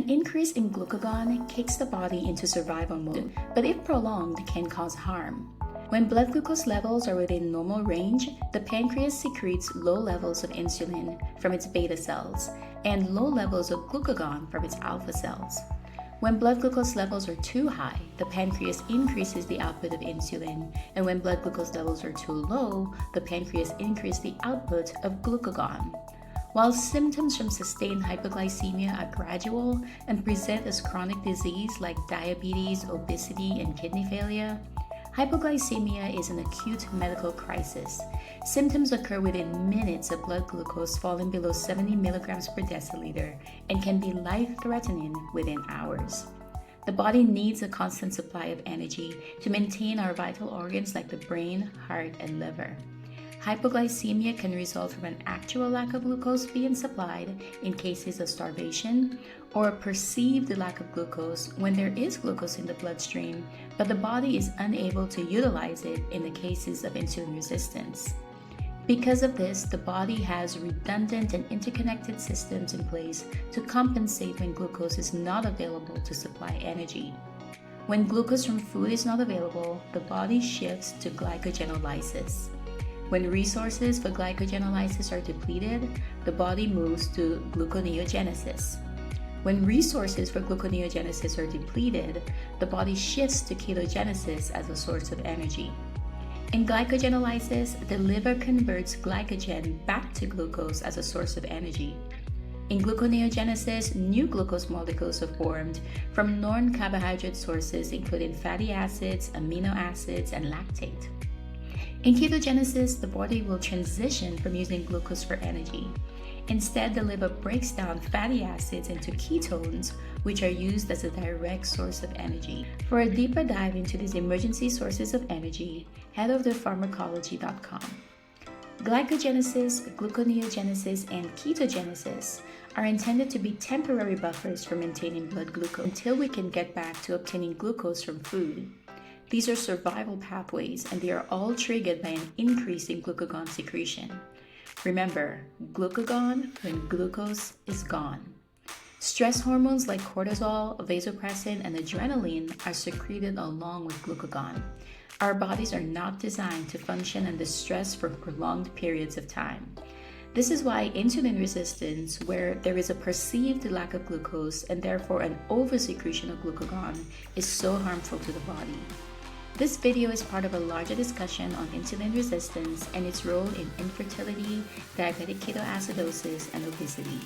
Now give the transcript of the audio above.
An increase in glucagon kicks the body into survival mode, but if prolonged, can cause harm. When blood glucose levels are within normal range, the pancreas secretes low levels of insulin from its beta cells and low levels of glucagon from its alpha cells. When blood glucose levels are too high, the pancreas increases the output of insulin, and when blood glucose levels are too low, the pancreas increases the output of glucagon. While symptoms from sustained hypoglycemia are gradual and present as chronic disease like diabetes, obesity, and kidney failure, hypoglycemia is an acute medical crisis. Symptoms occur within minutes of blood glucose falling below 70 milligrams per deciliter and can be life-threatening within hours. The body needs a constant supply of energy to maintain our vital organs like the brain, heart, and liver. Hypoglycemia can result from an actual lack of glucose being supplied in cases of starvation, or a perceived lack of glucose when there is glucose in the bloodstream, but the body is unable to utilize it in the cases of insulin resistance. Because of this, the body has redundant and interconnected systems in place to compensate when glucose is not available to supply energy. When glucose from food is not available, the body shifts to glycogenolysis. When resources for glycogenolysis are depleted, the body moves to gluconeogenesis. When resources for gluconeogenesis are depleted, the body shifts to ketogenesis as a source of energy. In glycogenolysis, the liver converts glycogen back to glucose as a source of energy. In gluconeogenesis, new glucose molecules are formed from non-carbohydrate sources including fatty acids, amino acids, and lactate. In ketogenesis, the body will transition from using glucose for energy. Instead, the liver breaks down fatty acids into ketones, which are used as a direct source of energy. For a deeper dive into these emergency sources of energy, head over to pharmacology.com. Glycogenesis, gluconeogenesis, and ketogenesis are intended to be temporary buffers for maintaining blood glucose until we can get back to obtaining glucose from food. These are survival pathways, and they are all triggered by an increase in glucagon secretion. Remember, glucagon when glucose is gone. Stress hormones like cortisol, vasopressin, and adrenaline are secreted along with glucagon. Our bodies are not designed to function under stress for prolonged periods of time. This is why insulin resistance, where there is a perceived lack of glucose and therefore an oversecretion of glucagon, is so harmful to the body. This video is part of a larger discussion on insulin resistance and its role in infertility, diabetic ketoacidosis, and obesity.